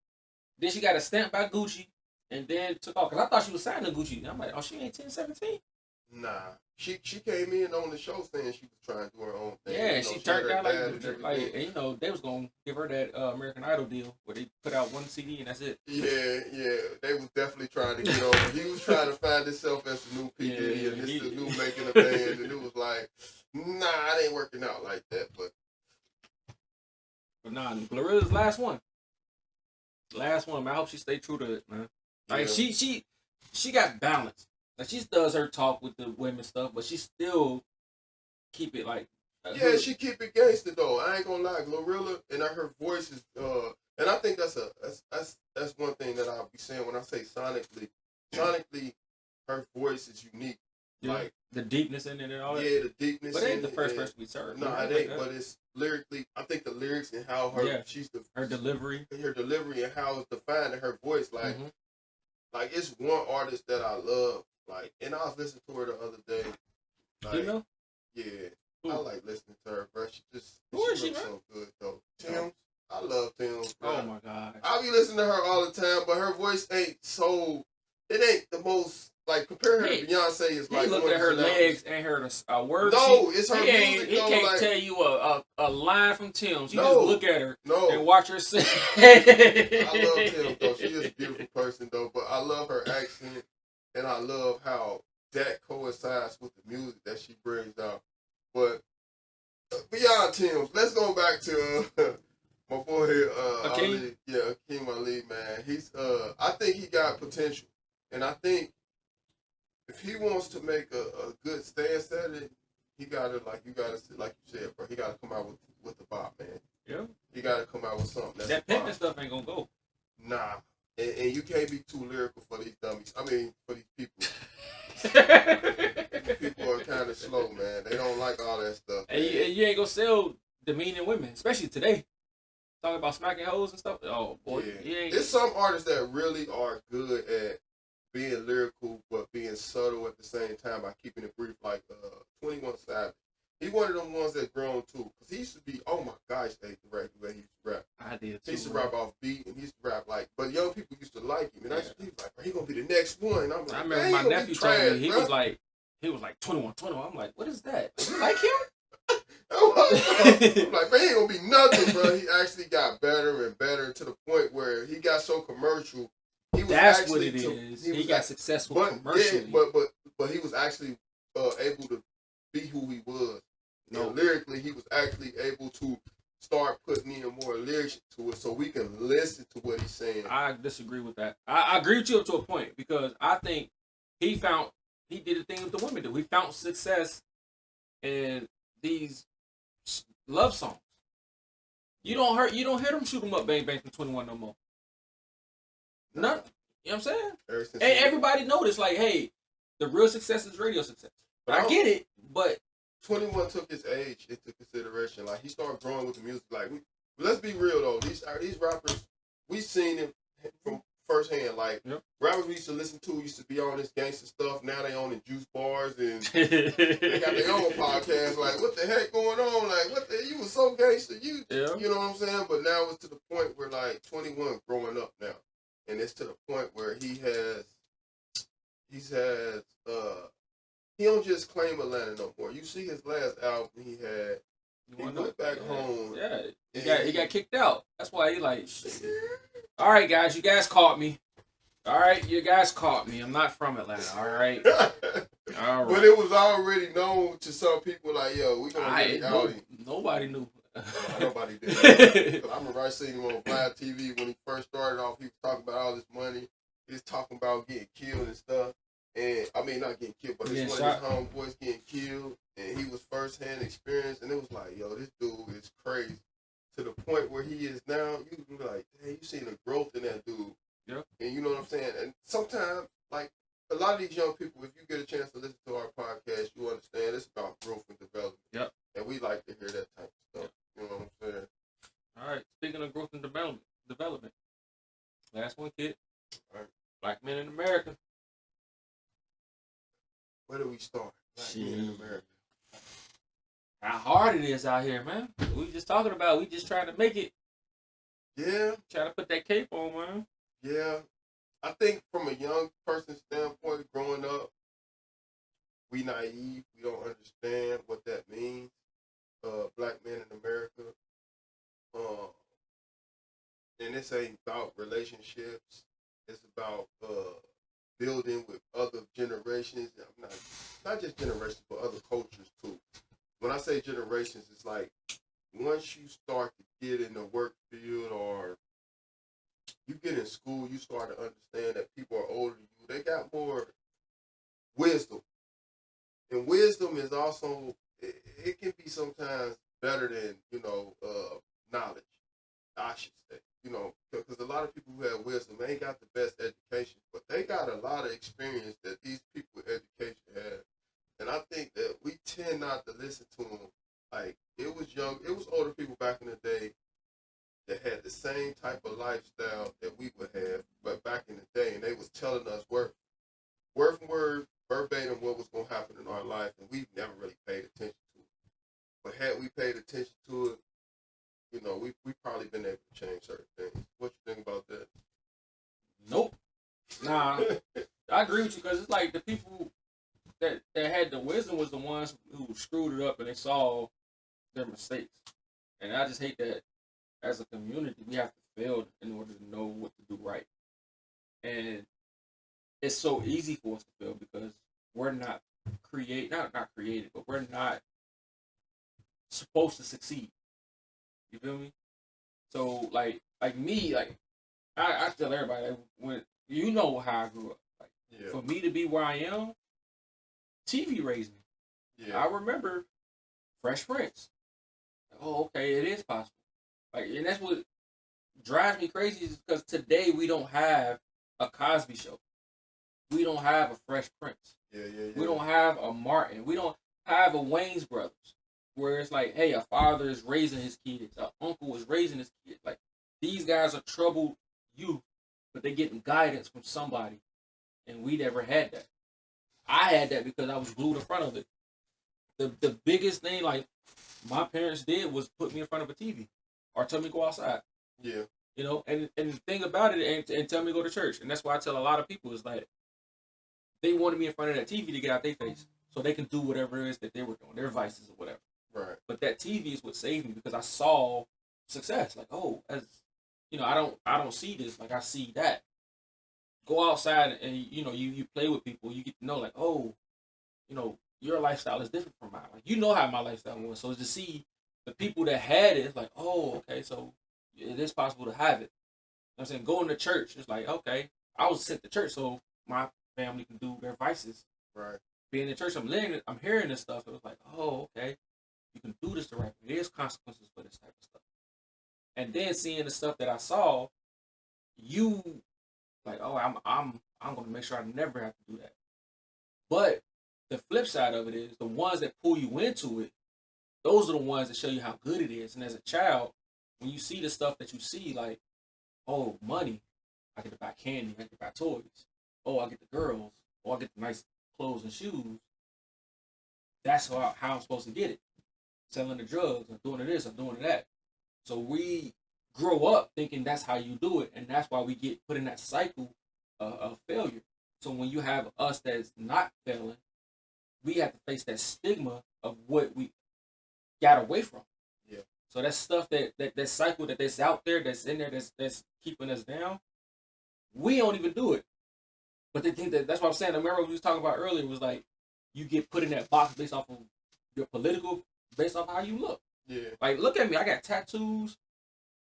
Then she got a stamp by Gucci and then took off. Because I thought she was signed to Gucci. And I'm like, oh, she ain't 10, 17? Nah. She came in on the show saying she was trying to do her own thing. Yeah, you know, she turned down like, and you know, they was going to give her that American Idol deal where they put out one CD and that's it. Yeah, they was definitely trying to get over. He was trying to find himself as the new P. Diddy and this the new making a band, and it was like, nah, it ain't working out like that. But nah, Glorilla's last one. Last one, man. I hope she stay true to it, man. Like she got balance. Like she does her talk with the women stuff, but she still keep it like. Yeah, she keep it gangster though. I ain't gonna lie, Glorilla and her voice is and I think that's one thing that I'll be saying when I say sonically. Sonically, her voice is unique. Yeah. Like the deepness in it and all that. Yeah, the deepness. But it ain't the first person we served. No, it ain't. But it's lyrically. I think the lyrics and how her delivery and how it's defined in her voice. Like, like it's one artist that I love. Like, and I was listening to her the other day. Like, you know? Yeah. Ooh. I like listening to her, bro. She looks so good though. Tim's. I love Tim's, bro. Oh my god. I be listening to her all the time, but her voice ain't so. It ain't the most. Like, compare her to Beyonce is like. Look at her legs and her words. No, it's her music. He can't tell you a line from Tim's. You just look at her and watch her sing. I love Tim though. She is a beautiful person though, but I love her accent and I love how that coincides with the music that she brings out. But beyond Tim's, let's go back to my boy Akeem. Akeem Ali, man. He's I think he got potential, and I think. If he wants to make a good stance at it, he gotta like you said, bro. He gotta come out with the bop, man. Yeah. He gotta come out with something. That pimping stuff ain't gonna go. Nah, and you can't be too lyrical for these dummies. I mean, for these people. People are kind of slow, man. They don't like all that stuff. And you ain't gonna sell demeaning women, especially today. Talking about smacking hoes and stuff. Oh boy, yeah. There's some artists that really are good at being lyrical, but being subtle at the same time by keeping it brief, like 21 Savage. He one of them ones that grown too, because he used to be, oh my gosh, the way he used to rap. I did too. He used to rap off beat, and he used to rap like, but young people used to like him, and he was like, bro, he gonna be the next one. And I'm like, I remember my nephew told me he was like 21. I'm like, what is that? You like him? I'm like, man, he ain't gonna be nothing, bro. He actually got better and better to the point where he got so commercial. He was That's what it is. He got successful commercially. Yeah, but he was actually able to be who he was. No. And lyrically, he was actually able to start putting in more lyrics to it so we can listen to what he's saying. I disagree with that. I agree with you up to a point because I think he did the thing with the women do. He found success in these love songs. You don't hear them shoot them up bang bang from 21 no more. None. You know what I'm saying? And everybody noticed, like, hey, the real success is radio success. But I get it, but 21 took his age into consideration. Like, he started growing with the music. Like, let's be real though. These rappers, we seen him from firsthand. Like, rappers we used to listen to used to be on this gangster stuff. Now they on the juice bars and they got their own podcast. Like, what the heck going on? Like, you was so gangster. You know what I'm saying? But now it's to the point where like 21 growing up now, and it's to the point where he don't just claim Atlanta no more. You see his last album he went back home. Yeah, he got kicked out. That's why he like, all right, guys, you guys caught me. All right, you guys caught me. I'm not from Atlanta. All right. All right. But it was already known to some people like, yo, we gonna get out. Nobody knew. Nobody did. I remember I seen him on Vlad TV when he first started off. He was talking about all this money. He was talking about getting killed and stuff. And I mean, not getting killed, but one of his homeboys getting killed, and he was first-hand experience, and it was like, yo, this dude is crazy. To the point where he is now, you can be like, hey, you seen the growth in that dude. Yeah. And you know what I'm saying? And sometimes, like, a lot of these young people, if you get a chance to listen to our podcast, you understand it's about growth and development. Yep. And we like to hear that type of stuff. Yep. You know what I'm saying? All right. Speaking of growth and development. Last one, kid. All right. Black Men in America. Where do we start? Black Men in America. How hard it is out here, man. We just talking about, we just trying to make it. Yeah. Trying to put that cape on, man. Yeah. I think from a young person's standpoint, growing up, we naive. We don't understand what that means. Black men in America. And this ain't about relationships. It's about building with other generations. Not just generations, but other cultures too. When I say generations, it's like once you start to get in the work field or you get in school, you start to understand that people are older than you. They got more wisdom. And wisdom is also, it can be sometimes better than, knowledge, I should say. Because a lot of people who have wisdom, they ain't got the best education, but they got a lot of experience that these people with education have. And I think that we tend not to listen to them. Like, it was older people back in the day that had the same type of lifestyle that we would have, but back in the day, and they was telling us word from word, verbatim, what was going to happen in our life, and we've never really paid attention to it. But had we paid attention to it, we probably been able to change certain things. What you think about that? Nope. Nah, I agree with you because it's like the people that had the wisdom was the ones who screwed it up and they saw their mistakes. And I just hate that as a community we have to fail in order to know what to do right. And it's so easy for us to fail because we're not not created, but we're not supposed to succeed. You feel me? So like me, like I tell everybody, like, when you know how I grew up. Like for me to be where I am, TV raised me. Yeah. I remember Fresh Prince. Like, oh, okay, it is possible. Like, and that's what drives me crazy is because today we don't have a Cosby Show. We don't have a Fresh Prince. Yeah. We don't have a Martin. We don't have a Wayne's Brothers. Where it's like, hey, a father is raising his kids, an uncle is raising his kids. Like, these guys are troubled youth, but they're getting guidance from somebody, and we never had that. I had that because I was glued in front of it. The biggest thing, like, my parents did was put me in front of a TV or tell me to go outside. Yeah. And the thing about it, and tell me to go to church. And that's why I tell a lot of people is like, they wanted me in front of that TV to get out their face so they can do whatever it is that they were doing, their vices or whatever. Right. But that TV is what saved me because I saw success. Like, oh, as you know, I don't see this. Like I see that. Go outside and you play with people. You get to know like, oh, your lifestyle is different from mine. Like you know how my lifestyle was. So to see the people that had it, it's like, oh, okay, so it is possible to have it. I'm saying going to church, it's like, okay, I was sent to church so my family can do their vices. Right. Being in church, I'm learning, I'm hearing this stuff. It was like, oh, okay, you can do this the right way. There's consequences for this type of stuff. And then seeing the stuff that I saw, you like, oh, I'm gonna make sure I never have to do that. But the flip side of it is the ones that pull you into it, those are the ones that show you how good it is. And as a child, when you see the stuff that you see, like, oh, money, I get to buy candy, I get to buy toys. Oh, I get the girls. Oh, I get the nice clothes and shoes. That's how I'm supposed to get it. Selling the drugs, I'm doing this, I'm doing that. So we grow up thinking that's how you do it, and that's why we get put in that cycle of failure. So when you have us that's not failing, we have to face that stigma of what we got away from. Yeah. So that stuff that cycle that's out there, that's in there, that's keeping us down. We don't even do it, but they think that's what I'm saying. I remember what we was talking about earlier was like you get put in that box based off of your political, based off how you look. Yeah. Like look at me, I got tattoos.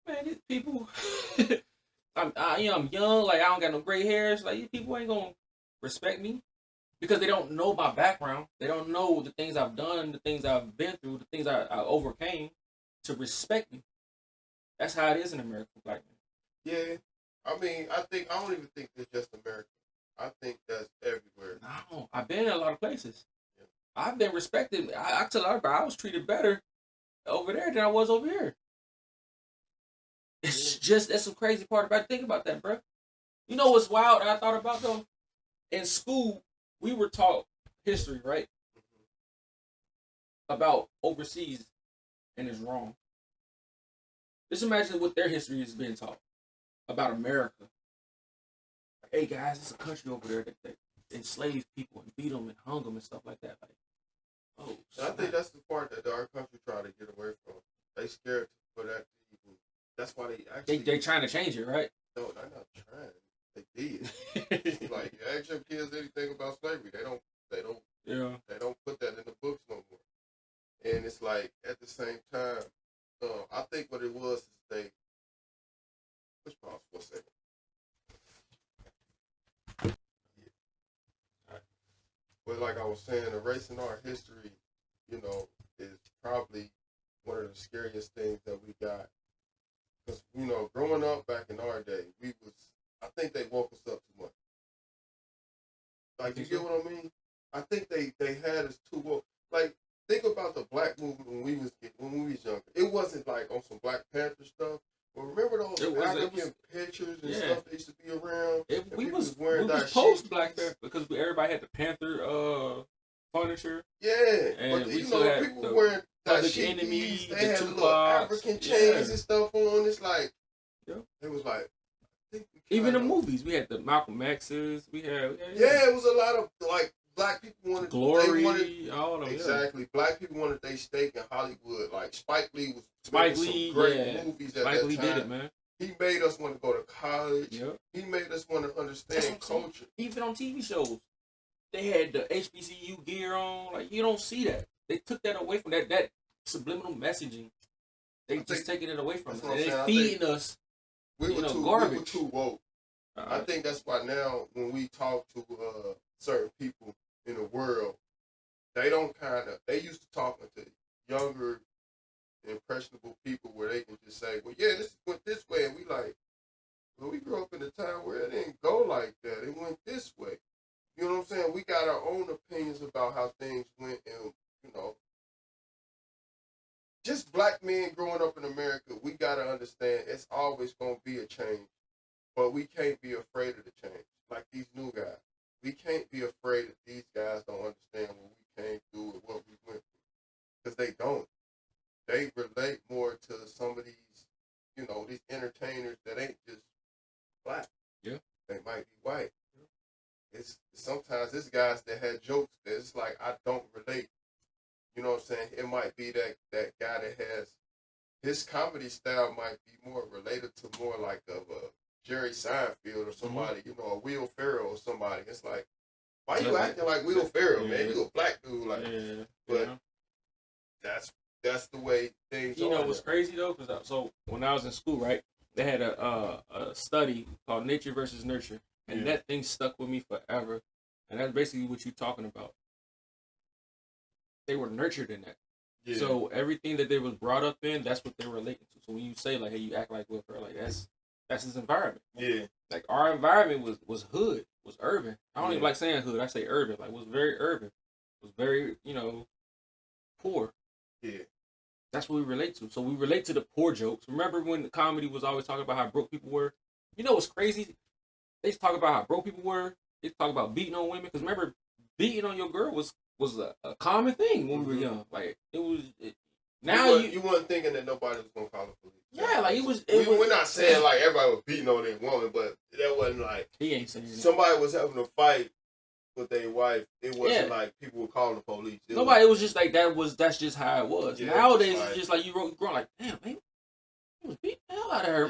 Man, these people. I'm young. Like I don't got no gray hairs. Like these people ain't gonna respect me because they don't know my background. They don't know the things I've done, the things I've been through, the things I overcame to respect me. That's how it is in America for black men. Yeah. I mean, I don't even think it's just America. I think that's everywhere. No, I've been in a lot of places. Yeah. I've been respected. I tell everybody I was treated better over there than I was over here. It's just that's some crazy part about it. Think about that, bro. You know what's wild? I thought about though. In school, we were taught history, right? About overseas, and it's wrong. Just imagine what their history is being taught about America. Like, hey guys, it's a country over there that enslaved people and beat them and hung them and stuff like that. Like, oh, I think that's the part that our country try to get away from. They scared for that to even. That's why they actually. They trying to change it, right? No, they're not trying. They did. Like ask your kids anything about slavery, they don't. Yeah. They don't put that in the books no more. And it's like at the same time, I think what it was is they. Push pause for a second. Yeah. Right. But like I was saying, erasing our history, is probably one of the scariest things that we got. Because growing up back in our day, I think they woke us up too much. Like, you get what I mean? I think they had us too woke. Like, think about the black movement when we was younger. It wasn't like on some Black Panther stuff. But remember those African pictures and stuff that used to be around? We was post Black Panther because everybody had the Panther furniture. Yeah, and but people wearing dashikis. They had little African chains and stuff on. It's like, it was like, even the movies, we had the Malcolm X's. We had it was a lot of like black people wanted Glory, all of them. Exactly, black people wanted their stake in Hollywood. Like Spike Lee was some great movies at Spike that Lee time. Did it, man. He made us want to go to college. Yep. He made us want to understand culture. Even on TV shows, they had the HBCU gear on. Like you don't see that. They took that away from that subliminal messaging. They just taking it away from us. And they feeding us. We were too woke. I think that's why now when we talk to certain people in the world, they used to talking to younger, impressionable people where they can just say, well, yeah, this went this way. And we like, well, we grew up in a time where it didn't go like that. It went this way. You know what I'm saying? We got our own opinions about how things went and, just black men growing up in America, we got to understand it's always going to be a change. But we can't be afraid of the change. Like these new guys. We can't be afraid that these guys don't understand what we came through and what we went through. Because they don't. They relate more to some of these, these entertainers that ain't just black. Yeah. They might be white. It's sometimes there's guys that had jokes that it's like I don't relate. You know what I'm saying? It might be that guy that has his comedy style might be more related to more like of a Jerry Seinfeld or somebody, you know, a Will Ferrell or somebody. It's like, why you acting like Will Ferrell, man? You a black dude, like. But that's the way things. You know what's crazy though? Because so when I was in school, right, they had a study called Nature versus Nurture, and that thing stuck with me forever. And that's basically what you're talking about. They were nurtured in that. Yeah. So everything that they was brought up in, that's what they were relating to. So when you say like, "Hey, you act like Will Ferrell," like that's his environment. Yeah. Like our environment was hood, was urban. I don't even like saying hood. I say urban. Like was very urban. Was very poor. Yeah. That's what we relate to. So we relate to the poor jokes. Remember when the comedy was always talking about how broke people were? You know what's crazy? They talk about how broke people were. They talk about beating on women. Because remember, beating on your girl was a common thing when we were young. Like it was. Now you weren't thinking that nobody was gonna call the police. Yeah, like it was. We're not saying like everybody was beating on their woman, but that wasn't like he ain't saying somebody was having a fight with their wife. It wasn't like people were calling the police. It was just like that's just how it was. Yeah, nowadays it's just like you growing like, damn, man, he was beating the hell out of her.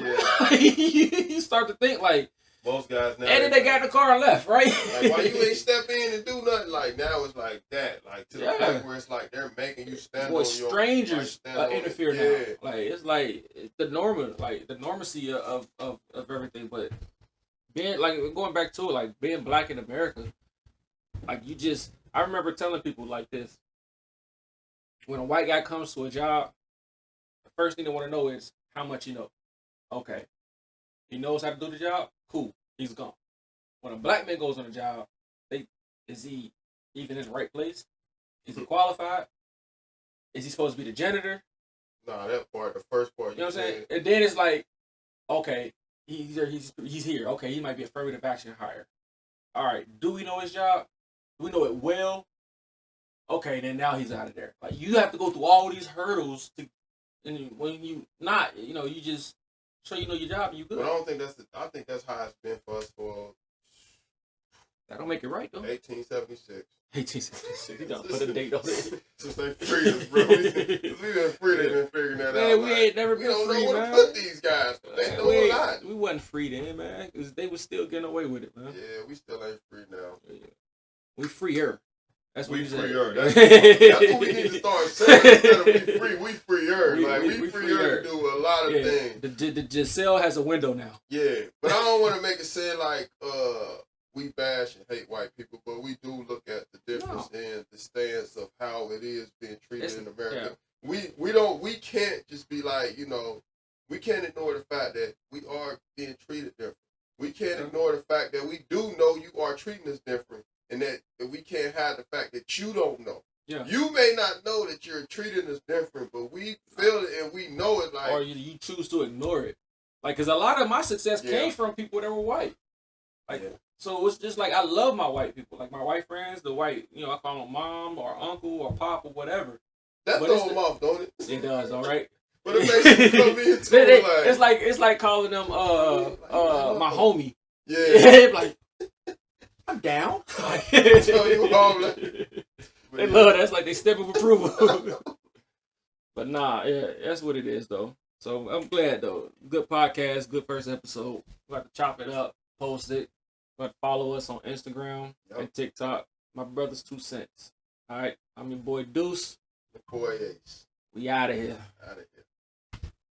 Yeah. You start to think like most guys now. And then they got in the car and left, right? Like why you ain't step in and do nothing? Like now it's like that. Like to the point where it's like they're making you stand on strangers interfere now. Like it's like the normacy of everything. But being like going back to it, like being black in America, like I remember telling people like this. When a white guy comes to a job, the first thing they want to know is how much you know. Okay. He knows how to do the job? Cool. He's gone. When a black man goes on a job, is he even in the right place? Is he qualified? Is he supposed to be the janitor? Nah, that part, the first part. You know what I'm saying? And then it's like, okay, he's here. Okay, he might be affirmative action hire. All right, do we know his job? Do we know it well? Okay, then now he's out of there. Like you have to go through all these hurdles and when you not, you just so you know your job and you good. But I don't think I think that's how it's been for us for. That don't make it right though. 1876. 1876. You gotta put a date on it. Since they freed us, bro. We been free. They've been figuring that out. Man, we ain't never been free, man. We don't know where to put these guys. They know a lot. We wasn't free then, man. Cause they was still getting away with it, man. Yeah, we still ain't free now. Yeah. We freer. That's what we freer. That's what we need to start saying. Instead of we free, we freer. We freer to do a lot of things. The Giselle has a window now. Yeah, but I don't want to make it seem like we bash and hate white people, but we do look at the difference in the stance of how it is being treated in America. Yeah. We can't just be like, we can't ignore the fact that we are being treated different. We can't ignore the fact that we do know you are treating us different. And that we can't hide the fact that you don't know. Yeah. You may not know that you're treating us different, but we feel it and we know it. Like, or you choose to ignore it. Like, because a lot of my success came from people that were white. Like, so it's just like I love my white people. Like my white friends, the white, I call them mom or uncle or pop or whatever. That throws them off, don't it? It does, all right. But it makes you come in too. It's like calling them my homie. Yeah. Like. I'm down. They love that. It's like they step of approval. But nah, yeah, that's what it is though. So I'm glad though. Good podcast, good first episode. We're about to chop it up, post it. We're about to follow us on Instagram and TikTok. My brother's 2 cents. All right, I'm your boy Deuce. The boy Ace. We out of here. Out of here.